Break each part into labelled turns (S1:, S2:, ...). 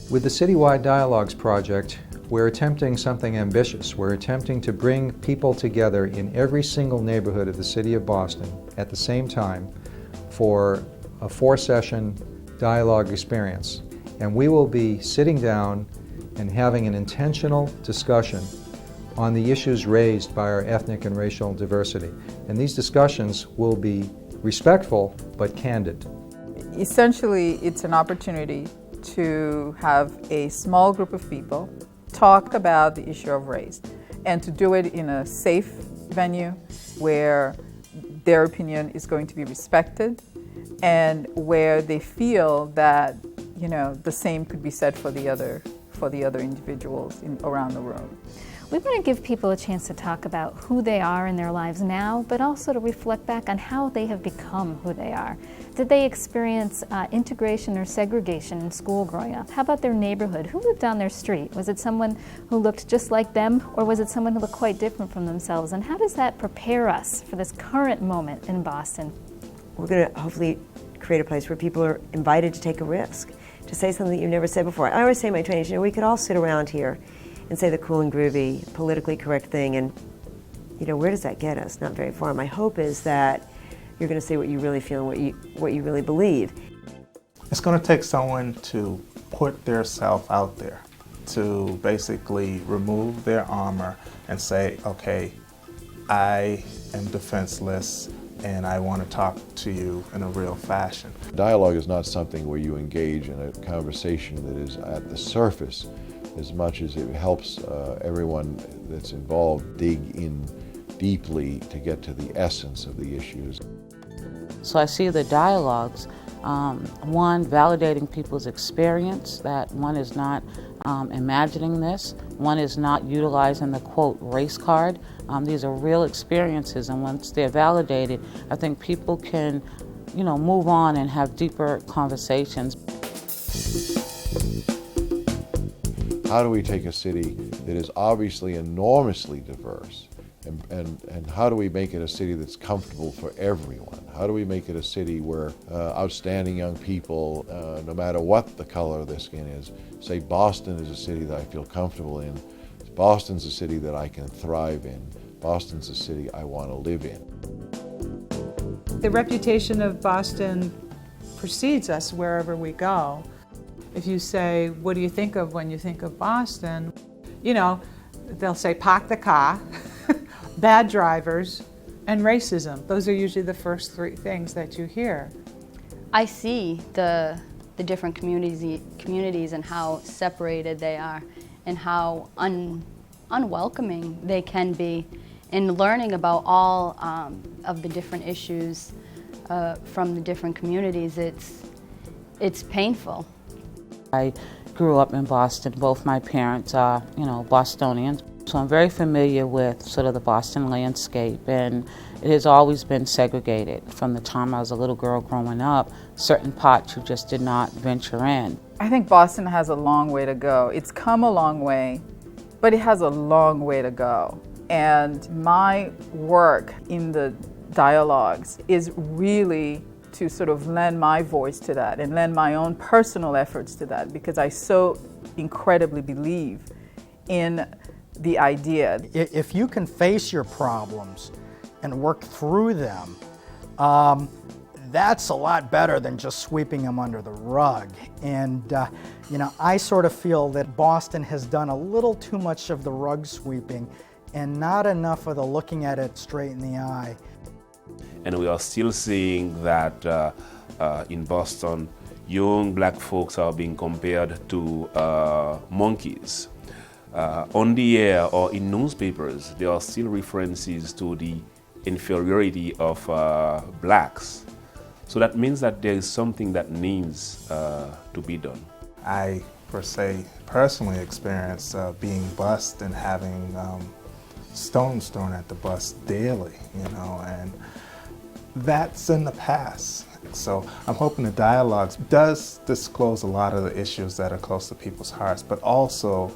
S1: With the Citywide Dialogues project, we're attempting something ambitious. We're attempting to bring people together in every single neighborhood of the city of Boston at the same time for a 4-session dialogue experience. And we will be sitting down and having an intentional discussion on the issues raised by our ethnic and racial diversity. And these discussions will be respectful but candid.
S2: Essentially, it's an opportunity to have a small group of people talk about the issue of race, and to do it in a safe venue where their opinion is going to be respected and where they feel that, you know, the same could be said for the other individuals around the room.
S3: We want to give people a chance to talk about who they are in their lives now, but also to reflect back on how they have become who they are. Did they experience integration or segregation in school growing up? How about their neighborhood? Who lived down their street? Was it someone who looked just like them, or was it someone who looked quite different from themselves? And how does that prepare us for this current moment in Boston?
S4: We're going to hopefully create a place where people are invited to take a risk, to say something that you've never said before. I always say in my trainings, you know, we could all sit around here and say the cool and groovy, politically correct thing, and you know, where does that get us? Not very far. My hope is that you're going to say what you really feel and what you really believe.
S5: It's going to take someone to put their self out there, to basically remove their armor and say, okay, I am defenseless and I want to talk to you in a real fashion.
S6: Dialogue is not something where you engage in a conversation that is at the surface as much as it helps everyone that's involved dig in deeply to get to the essence of the issues.
S7: So I see the dialogues, one, validating people's experience, that one is not imagining this, one is not utilizing the quote race card. These are real experiences, and once they're validated, I think people can, you know, move on and have deeper conversations.
S6: How do we take a city that is obviously enormously diverse, and how do we make it a city that's comfortable for everyone? How do we make it a city where outstanding young people, no matter what the color of their skin is, say Boston is a city that I feel comfortable in, Boston's a city that I can thrive in, Boston's a city I want to live in.
S8: The reputation of Boston precedes us wherever we go. If you say, what do you think of when you think of Boston? You know, they'll say park the car, bad drivers, and racism. Those are usually the first 3 things that you hear.
S9: I see the different communities and how separated they are and how unwelcoming they can be. And learning about all of the different issues from the different communities, it's painful.
S7: I grew up in Boston. Both my parents are, you know, Bostonians. So I'm very familiar with sort of the Boston landscape, and it has always been segregated. From the time I was a little girl growing up, certain parts you just did not venture in.
S2: I think Boston has a long way to go. It's come a long way, but it has a long way to go. And my work in the dialogues is really to sort of lend my voice to that and lend my own personal efforts to that, because I so incredibly believe in the idea.
S10: If you can face your problems and work through them, that's a lot better than just sweeping them under the rug. And you know, I sort of feel that Boston has done a little too much of the rug sweeping and not enough of the looking at it straight in the eye.
S11: And we are still seeing that in Boston, young black folks are being compared to monkeys. On the air or in newspapers, there are still references to the inferiority of blacks. So that means that there is something that needs to be done.
S5: I, per se, personally experienced being bused and having stones thrown at the bus daily, you know, and that's in the past. So I'm hoping the dialogues does disclose a lot of the issues that are close to people's hearts, but also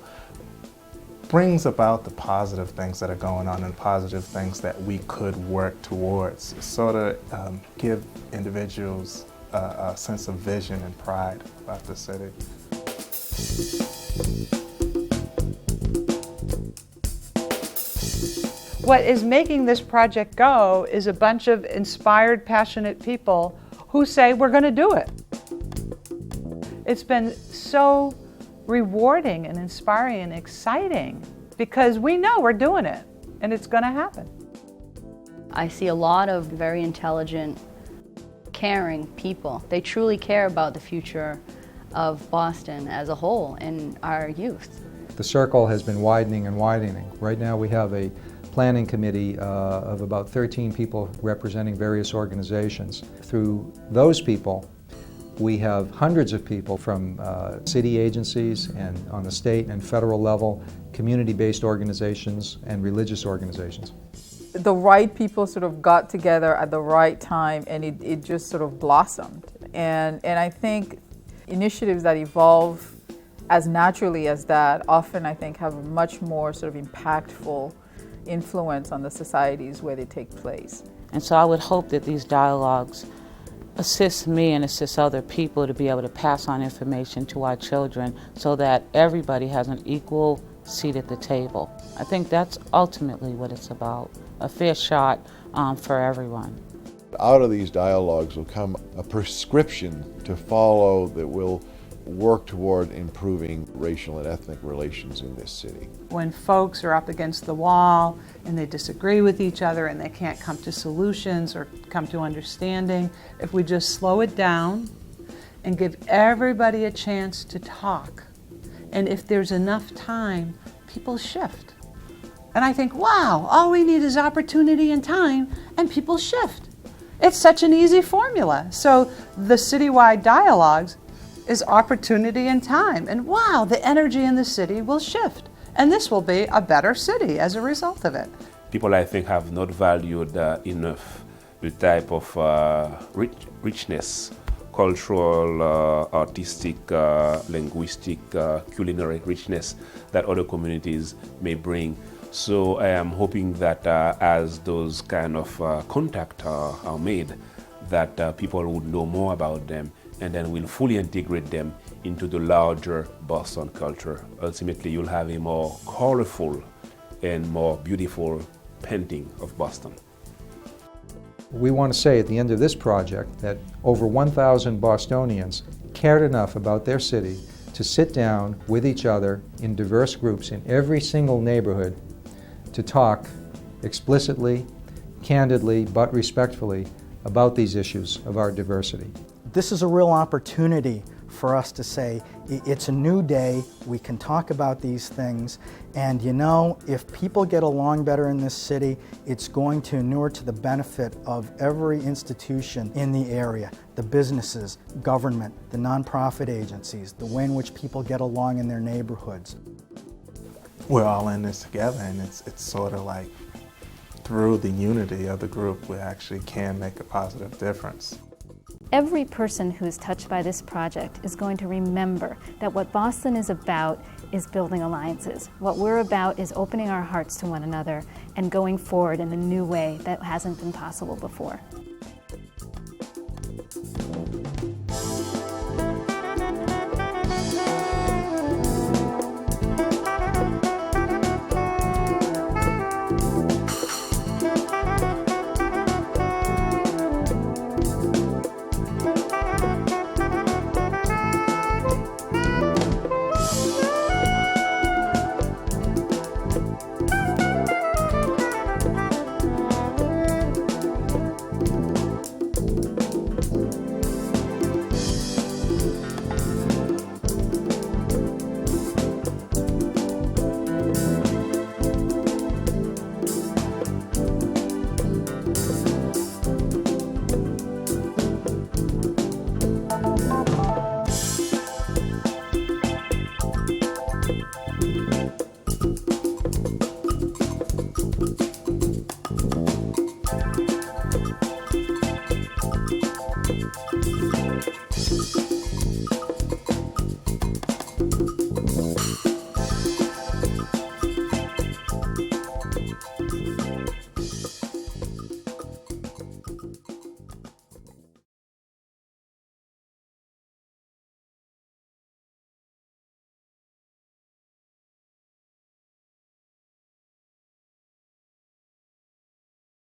S5: brings about the positive things that are going on and positive things that we could work towards. Sort of give individuals a sense of vision and pride about the city.
S8: What is making this project go is a bunch of inspired, passionate people who say, we're going to do it. It's been so rewarding and inspiring and exciting because we know we're doing it and it's going to happen.
S9: I see a lot of very intelligent, caring people. They truly care about the future of Boston as a whole and our youth.
S1: The circle has been widening and widening. Right now we have a planning committee of about 13 people representing various organizations. Through those people, we have hundreds of people from city agencies and on the state and federal level, community-based organizations and religious organizations.
S2: The right people sort of got together at the right time and it just sort of blossomed. And I think initiatives that evolve as naturally as that often I think have a much more sort of impactful influence on the societies where they take place.
S7: And so I would hope that these dialogues assist me and assist other people to be able to pass on information to our children so that everybody has an equal seat at the table. I think that's ultimately what it's about, a fair shot for everyone.
S6: Out of these dialogues will come a prescription to follow that will work toward improving racial and ethnic relations in this city.
S8: When folks are up against the wall and they disagree with each other and they can't come to solutions or come to understanding, if we just slow it down and give everybody a chance to talk, and if there's enough time, people shift. And I think, wow, all we need is opportunity and time, and people shift. It's such an easy formula. So the citywide dialogues is opportunity and time. And wow, the energy in the city will shift. And this will be a better city as a result of it.
S11: People, I think, have not valued enough the type of richness, cultural, artistic, linguistic, culinary richness that other communities may bring. So I am hoping that as those kind of contacts are made, that people would know more about them and then we'll fully integrate them into the larger Boston culture. Ultimately, you'll have a more colorful and more beautiful painting of Boston.
S1: We want to say at the end of this project that over 1,000 Bostonians cared enough about their city to sit down with each other in diverse groups in every single neighborhood to talk explicitly, candidly, but respectfully about these issues of our diversity.
S10: This is a real opportunity for us to say, it's a new day, we can talk about these things, and you know, if people get along better in this city, it's going to inure to the benefit of every institution in the area, the businesses, government, the nonprofit agencies, the way in which people get along in their neighborhoods.
S5: We're all in this together, and it's sort of like through the unity of the group, we actually can make a positive difference.
S3: Every person who is touched by this project is going to remember that what Boston is about is building alliances. What we're about is opening our hearts to one another and going forward in a new way that hasn't been possible before.